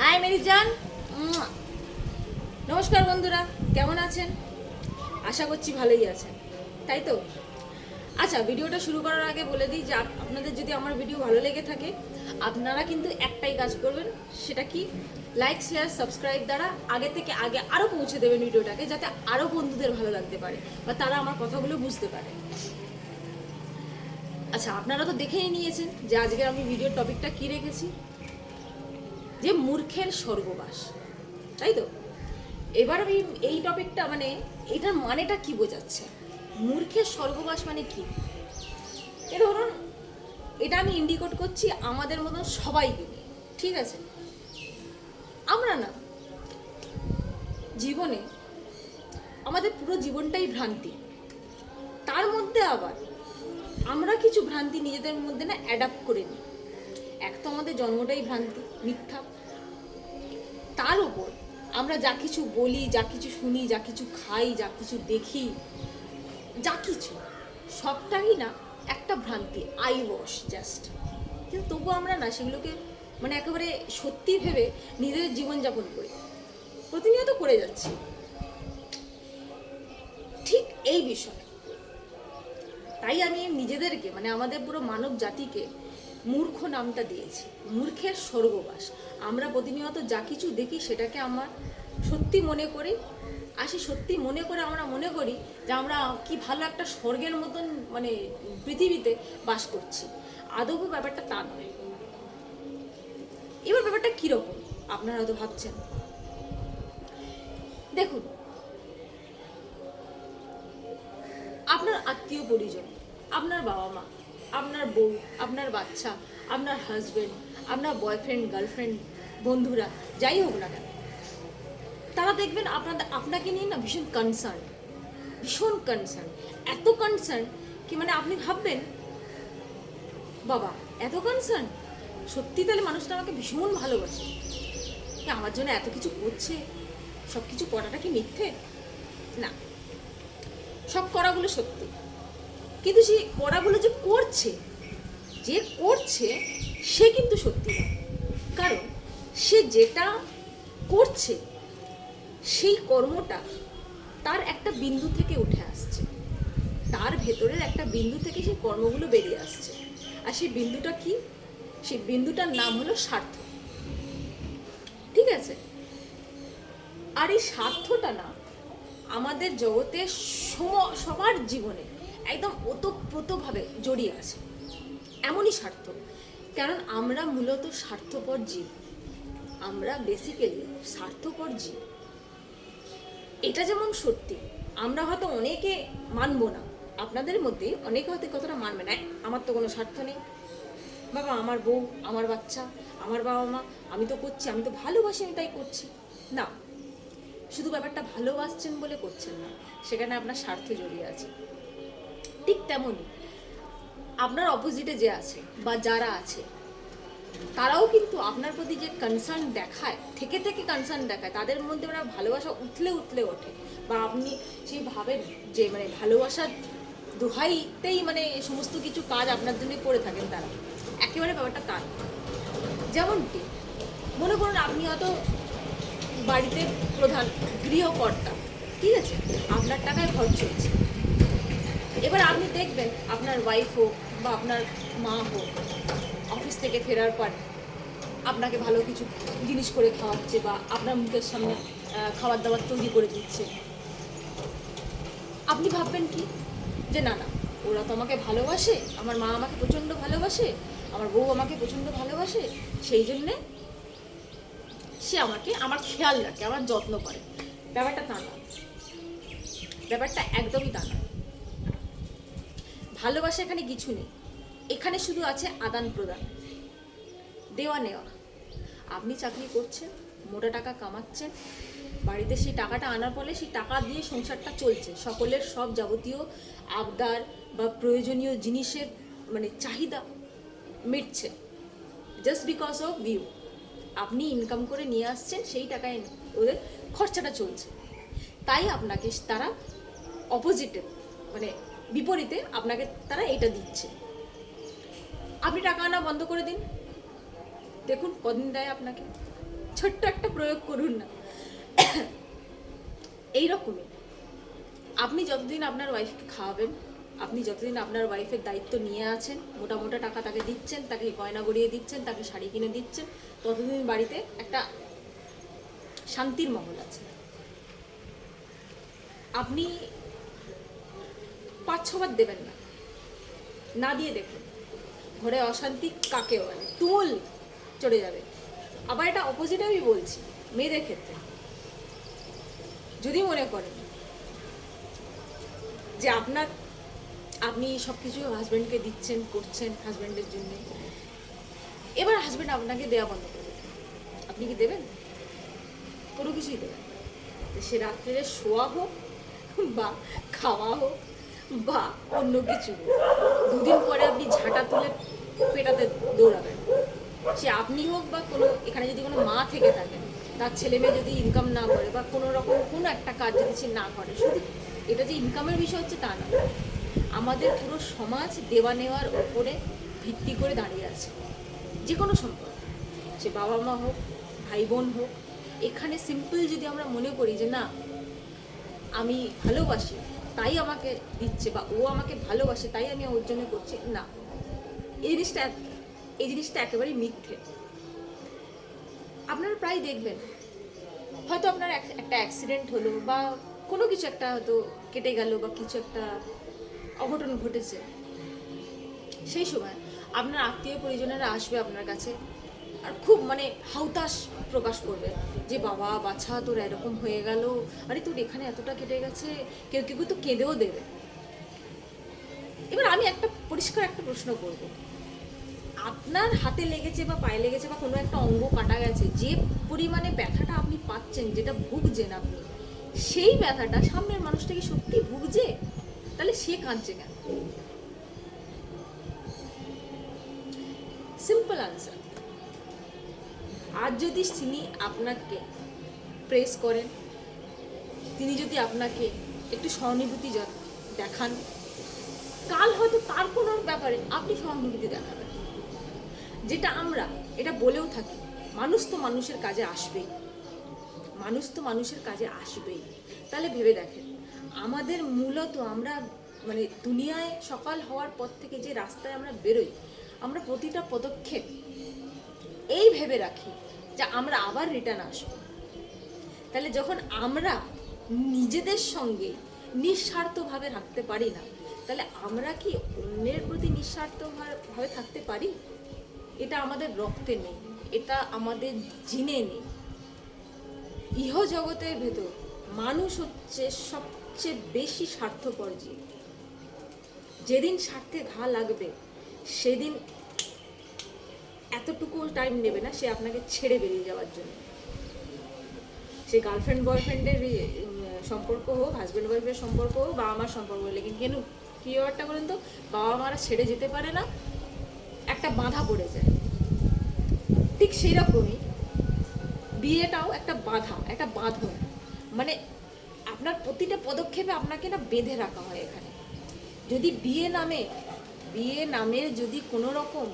High Meherjaan, নমস্কার বন্ধুরা, কেমন আছেন? আশা করছি ভালোই আছেন, তাই তো? আচ্ছা, ভিডিওটা শুরু করার আগে বলে দিই যে আপনাদের যদি আমার ভিডিও ভালো লেগে থাকে আপনারা কিন্তু একটাই কাজ করবেন, সেটা কি লাইক শেয়ার সাবস্ক্রাইব দ্বারা আগে আরও পৌঁছে দেবেন ভিডিওটাকে, যাতে আরও বন্ধুদের ভালো লাগতে পারে বা তারা আমার কথাগুলো বুঝতে পারে। আচ্ছা, আপনারা তো দেখেই নিয়েছেন যে আজকে আমি ভিডিওর টপিকটা কি রেখেছি, যে মূর্খের স্বর্গবাস, তাই তো? এবার আমি এই টপিকটা মানে এটার মানেটা কি বোঝাচ্ছে, মূর্খের স্বর্গবাস মানে কি? এ ধরুন, এটা আমি ইন্ডিকেট করছি আমাদের মতন সবাইকে নিয়ে, ঠিক আছে? আমরা না জীবনে আমাদের পুরো জীবনটাই ভ্রান্তি, তার মধ্যে আবার আমরা কিছু ভ্রান্তি নিজেদের মধ্যে না অ্যাডাপ্ট করে নিই। এক তো আমাদের জন্মটাই ভ্রান্তি, মিথ্যা, তার উপর আমরা যা কিছু বলি, যা কিছু শুনি, যা কিছু খাই, যা কিছু দেখি, যা কিছু সবটাই না একটা ভ্রান্তি, আই ওয়াশ জাস্ট। কিন্তু তবুও আমরা না সেগুলোকে মানে একেবারে সত্যি ভেবে নিজেদের জীবনযাপন করি, প্রতিনিয়ত করে যাচ্ছি। ঠিক এই বিষয় তাই আমি নিজেদেরকে মানে আমাদের পুরো মানব জাতিকে মূর্খ নামটা দিয়েছি, মূর্খের স্বর্গবাস। আমরা প্রতিনিয়ত যা কিছু দেখি সেটাকে আমার সত্যি মনে করি, সত্যি মনে করে আমরা মনে করি যে আমরা কি ভালো একটা স্বর্গের মতন মানে পৃথিবীতে বাস করছি। আদৌ ব্যাপারটা তা নয়। এবার ব্যাপারটা কীরকম আপনারা হয়তো ভাবছেন। দেখুন, আপনার আত্মীয় পরিজন, আপনার বাবা মা, আপনার বউ, আপনার বাচ্চা, আপনার হাজব্যান্ড, আপনার বয়ফ্রেন্ড, গার্লফ্রেন্ড, বন্ধুরা, যাই হোক না কেন, তারা দেখবেন আপনাকে নিয়ে না ভীষণ কনসার্ন, এত কনসার্ন কি মানে আপনি ভাববেন বাবা এত কনসার্ন, সত্যি তাহলে মানুষটা আমাকে ভীষণ ভালোবাসে, আমার জন্য এত কিছু করছে, সব কিছু করাটা কি মিথ্যে? না, সব করাগুলো সত্যি, কিন্তু সেই করাগুলো যে করছে সে কিন্তু সত্যি না। কারণ সে যেটা করছে সেই কর্মটা তার একটা বিন্দু থেকে উঠে আসছে, তার ভেতরের একটা বিন্দু থেকে সেই কর্মগুলো বেরিয়ে আসছে। আর সেই বিন্দুটা কি? সেই বিন্দুটার নাম হলো স্বার্থ, ঠিক আছে? আর এই স্বার্থটা না আমাদের জগতে সবার জীবনে একদম ওতপ্রোতভাবে জড়িয়ে আছে। এমনই স্বার্থ, কারণ আমরা মূলত স্বার্থপর জীব, আমরা বেসিক্যালি স্বার্থপর জীব। এটা যেমন সত্যি, আমরা হয়তো অনেকে মানবো না, আপনাদের মধ্যে অনেকে হয়তো কতটা মানবে না, আমার তো কোনো স্বার্থ নেই, বাবা আমার বউ, আমার বাচ্চা, আমার বাবা মা, আমি তো করছি, আমি তো ভালোবাসি, আমি তাই করছি। না, শুধু ব্যাপারটা ভালোবাসছেন বলে করছেন না, সেখানে আপনার স্বার্থ জড়িয়ে আছে। ঠিক তেমনই আপনার অপোজিটে যে আছে বা যারা আছে তারাও কিন্তু আপনার প্রতি যে কনসার্ন দেখায়, থেকে কনসার্ন দেখায়, তাদের মধ্যে মানে ভালোবাসা উঠলে ওঠে, বা আপনি সেই ভাবেন যে মানে ভালোবাসার দোহাইতেই মানে সমস্ত কিছু কাজ আপনার জন্য করে থাকেন তারা। একেবারে ব্যাপারটা তার। যেমন কি মনে করুন আপনি হয়তো বাড়িতে প্রধান গৃহকর্তা, ঠিক আছে, আপনার টাকায় ঘর চলছে। এবার আপনি দেখবেন আপনার ওয়াইফ হোক বা আপনার মা হোক অফিস থেকে ফেরার পর আপনাকে ভালো কিছু জিনিস করে খাওয়াচ্ছে বা আপনার মুখের সামনে খাবার দাবার তৈরি করে দিচ্ছে। আপনি ভাববেন কি যে না, ওরা তো আমাকে ভালোবাসে, আমার মা আমাকে প্রচণ্ড ভালোবাসে, আমার বউ আমাকে প্রচণ্ড ভালোবাসে, সেই জন্যে সে আমার খেয়াল রাখে, আমার যত্ন করে। ব্যাপারটা তা না, ব্যাপারটা একদমই তা না। ভালোবাসা এখানে কিছু নেই, এখানে শুধু আছে আদান প্রদান, দেওয়া নেওয়া। আপনি চাকরি করছেন, মোটা টাকা কামাচ্ছেন, বাড়িতে সেই টাকাটা আনার ফলে সেই টাকা দিয়ে সংসারটা চলছে, সকলের সব যাবতীয় আবদার বা প্রয়োজনীয় জিনিসের মানে চাহিদা মিটছে, জাস্ট বিকজ অফ ইউ। আপনি ইনকাম করে নিয়ে আসছেন, সেই টাকায় ওদের খরচাটা চলছে, তাই আপনাকে তারা অপোজিটে মানে বিপরীতে আপনাকে তারা এটা দিচ্ছে। আপনি টাকা আনা বন্ধ করে দিন, দেখুন কদিন দেয় আপনাকে, ছোট্ট একটা প্রয়োগ করুন না। এইরকমই আপনি যতদিন আপনার ওয়াইফকে খাওয়াবেন, আপনি যতদিন আপনার ওয়াইফের দায়িত্ব নিয়ে আছেন, মোটা মোটা টাকা তাকে দিচ্ছেন, তাকে গয়না গড়িয়ে দিচ্ছেন, তাকে শাড়ি কিনে দিচ্ছেন, ততদিন বাড়িতে একটা শান্তির মহল আছে। আপনি 5-6 বার দেবেন না, না দিয়ে দেখুন ঘরে অশান্তি কাকে বলে, তুমুল চড়ে যাবে। আবার এটা অপোজিট আমি বলছি মেয়েদের ক্ষেত্রে, যদি মনে করেন যে আপনি সব কিছু হাজব্যান্ডকে দিচ্ছেন, করছেন হাজব্যান্ডের জন্য, এবার হাজব্যান্ড আপনাকে দেওয়া বন্ধ করে দেবে, আপনি কি দেবেন? কোনো কিছুই দেবেন না। সে রাত্রে শোয়া হোক বা খাওয়া হোক বা অন্য কিছু হোক, 2 দিন পরে আপনি ঝাঁটা তুলে পেটাতে দৌড়াবেন। সে আপনি হোক বা কোনো, এখানে যদি কোনো মা থেকে থাকেন, তার ছেলে মেয়ে যদি ইনকাম না করে বা কোনো রকম কোনো একটা কাজ যদি সে না করে, শুধু এটা যে ইনকামের বিষয় হচ্ছে তা না, আমাদের পুরো সমাজ দেওয়া নেওয়ার ওপরে ভিত্তি করে দাঁড়িয়ে আছে। যে কোনো সম্পর্ক, সে বাবা মা হোক, ভাই বোন হোক, এখানে সিম্পল যদি আমরা মনে করি যে না আমি ভালোবাসি তাই আমাকে দিচ্ছে, বা ও আমাকে ভালোবাসে তাই আমি ওর জন্য করছি, না, এই জিনিসটা একেবারেই মিথ্যে। আপনারা প্রায় দেখবেন, হয়তো আপনার একটা অ্যাক্সিডেন্ট হলো বা কোনো কিছু একটা হয়তো কেটে গেল বা কিছু একটা অঘটন ঘটেছে, সেই সময় আপনার আত্মীয় পরিজনেরা আসবে আপনার কাছে আর খুব মানে হাউতাশ প্রকাশ করবে যে বাবা বাছা তোর এরকম হয়ে গেল, আরে তোর এখানে এতটা কেটে গেছে, কেউ কেউ তো কেঁদেও দেবে। এবার আমি পরিষ্কার একটা প্রশ্ন করব, আপনার হাতে লেগেছে বা পায়ে লেগেছে বা কোনো একটা অঙ্গ কাটা গেছে, যে পরিমাণে ব্যথাটা আপনি পাচ্ছেন, যেটা ভুগছেন আপনি, সেই ব্যথাটা সামনের মানুষটা কি সত্যি ভুগছে? তাহলে সে কাঁদছে কেন? Simple answer. আজ যদি তিনি আপনাকে প্রেস করেন, তিনি যদি আপনাকে একটু সহানুভূতি দেখান, কাল হয়তো তার কোনো ব্যাপারে আপনি সহানুভূতি দেখাবেন। যেটা আমরা এটা বলেও থাকি, মানুষ তো মানুষের কাজে আসবেই, মানুষ তো মানুষের কাজে আসবেই। তাহলে ভেবে দেখেন, আমাদের মূলত আমরা মানে দুনিয়ায় সকাল হওয়ার পর থেকে যে রাস্তায় আমরা বেরোই, আমরা প্রতিটা পদক্ষেপ এই ভেবে রাখি যে আমরা আবার রিটার্ন আসবো। তাহলে যখন আমরা নিজেদের সঙ্গে নিঃস্বার্থভাবে থাকতে পারি না, তাহলে আমরা কি অন্যের প্রতি নিঃস্বার্থভাবে থাকতে পারি? এটা আমাদের রক্তে নেই, এটা আমাদের জিনে নেই। ইহ জগতের ভেতর মানুষ হচ্ছে সবচেয়ে বেশি স্বার্থপর জীব। যেদিন স্বার্থে ঘা লাগবে সেদিন এতটুকু টাইম নেবে না সে আপনাকে ছেড়ে বেরিয়ে যাওয়ার জন্য। সে গার্লফ্রেন্ড বয়ফ্রেন্ডের সম্পর্ক হোক, হাজব্যান্ড ওয়াইফের সম্পর্ক হোক, বাবা মার সম্পর্ক হোক, লেকিন কেন কী ব্যাপারটা বলেন তো, বাবা মারা ছেড়ে যেতে পারে না, একটা বাধা পড়ে যায়। ঠিক সেই রকমই বিয়েটাও একটা বাধা, একটা বাঁধন, মানে আপনার প্রতিটা পদক্ষেপে আপনাকে না বেঁধে রাখা হয়। এখানে যদি বিয়ে নামে যদি কোনো রকম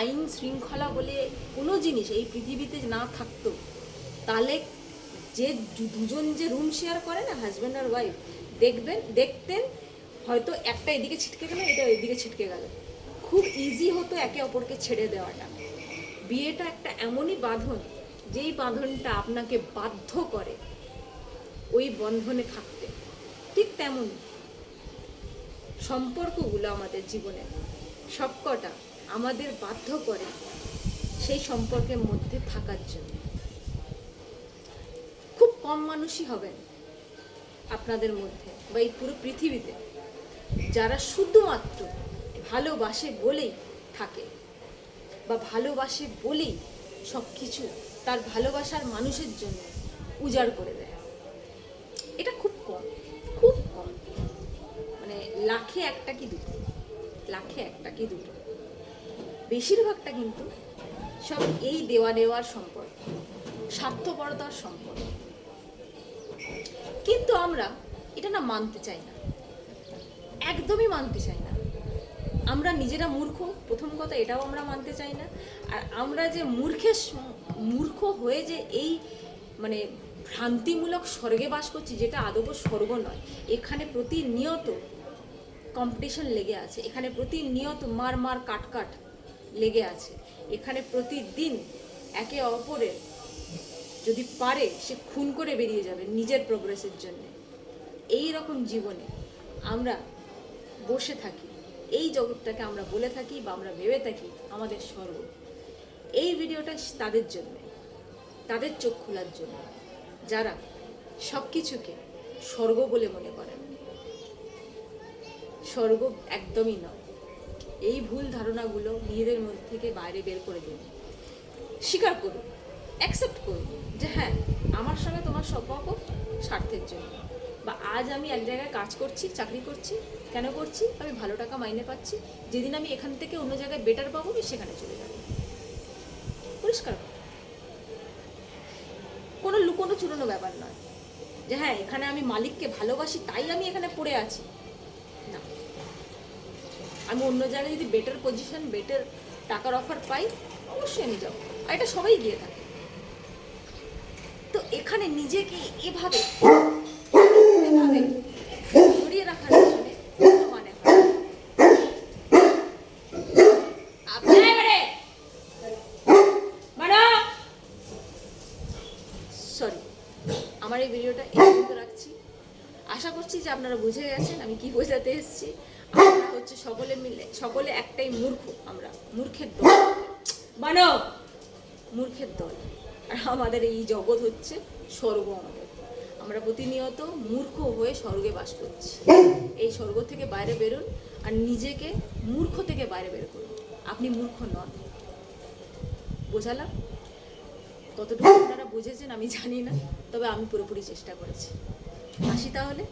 আইন শৃঙ্খলা বলে কোনো জিনিস এই পৃথিবীতে না থাকতো, তাহলে যে দুজন যে রুম শেয়ার করে না, হাজব্যান্ড আর ওয়াইফ, দেখতেন হয়তো একটা এদিকে ছিটকে গেল, এটা এদিকে ছিটকে গেল, খুব ইজি হতো একে অপরকে ছেড়ে দেওয়াটা। বিয়েটা একটা এমনই বাঁধন, যেই বাঁধনটা আপনাকে বাধ্য করে ওই বন্ধনে থাকতে। ঠিক তেমন সম্পর্কগুলো আমাদের জীবনে সবকটা আমাদের বাধ্য করে সেই সম্পর্কের মধ্যে থাকার জন্য। খুব কম মানুষই হবেন আপনাদের মধ্যে বা এই পুরো পৃথিবীতে যারা শুধুমাত্র ভালোবাসে বলেই থাকে বা ভালোবাসে বলেই সব কিছু তার ভালোবাসার মানুষের জন্য উজাড় করে দেয়। এটা খুব কম, খুব কম, মানে লাখে একটা কি দুটো। বেশিরভাগটা কিন্তু সব এই দেওয়া নেওয়ার সম্পর্ক, স্বার্থপরতার সম্পর্ক। কিন্তু আমরা এটা না মানতে চাই না, একদমই মানতে চাই না। আমরা নিজেরা মূর্খ, প্রথম কথা এটাও আমরা মানতে চাই না। আর আমরা যে মূর্খ হয়ে যে এই মানে ভ্রান্তিমূলক স্বর্গে বাস করছি, যেটা আদৌ স্বর্গ নয়। এখানে প্রতিনিয়ত কম্পিটিশন লেগে আছে, এখানে প্রতিনিয়ত মার কাট লেগে আছে, এখানে প্রতিদিন একে অপরের যদি পারে সে খুন করে বেরিয়ে যাবে নিজের প্রোগ্রেসের জন্য। এই রকম জীবনে আমরা বসে থাকি, এই জগৎটাকে আমরা বলে থাকি বা আমরা ভেবে থাকি আমাদের স্বর্গ। এই ভিডিওটা তাদের জন্য, তাদের চোখ খোলার জন্য, যারা সব কিছুকে স্বর্গ বলে মনে করেন। স্বর্গ একদমই নয়। এই ভুল ধারণাগুলো নিজেদের মধ্যে থেকে বাইরে বের করে দিন, স্বীকার করুন, অ্যাকসেপ্ট করুন যে হ্যাঁ, আমার সঙ্গে তোমার সম্পর্ক স্বার্থের জন্য। বা আজ আমি এক জায়গায় কাজ করছি, চাকরি করছি, কেন করছি? আমি ভালো টাকা মাইনে পাচ্ছি, যেদিন আমি এখান থেকে অন্য জায়গায় বেটার পাবো আমি সেখানে চলে যাব। পরিষ্কার কথা, কোনো লুকোনো চুরোনো ব্যাপার নয় যে হ্যাঁ এখানে আমি মালিককে ভালোবাসি তাই আমি এখানে পড়ে আছি। না, আমি অন্য জায়গায় যদি বেটার পজিশন, বেটার টাকার অফার পাই, অবশ্যই আমি যাবো। আর এটা সবাই গিয়ে থাকে। তো এখানে নিজেকে এভাবে ধরিয়ে রাখার পিছনে কোনো মানে হয় সরি, আমার এই ভিডিওটা এই পর্যন্ত রাখছি। আশা করছি যে আপনারা বুঝে গেছেন আমি কি বোঝাতে এসেছি। আমরা হচ্ছে সকলে একটাই মূর্খ, আমরা মূর্খের দল, মূর্খের দল। আর আমাদের এই জগৎ হচ্ছে স্বর্গ। আমরা প্রতিনিয়ত মূর্খ হয়ে স্বর্গে বাস করছি। এই স্বর্গ থেকে বাইরে বেরোন আর নিজেকে মূর্খ থেকে বাইরে বের করুন। আপনি মূর্খ নন। বোঝালাম? কতটুকু আপনারা বুঝেছেন আমি জানি না, তবে আমি পুরোপুরি চেষ্টা করেছি। আসি তাহলে।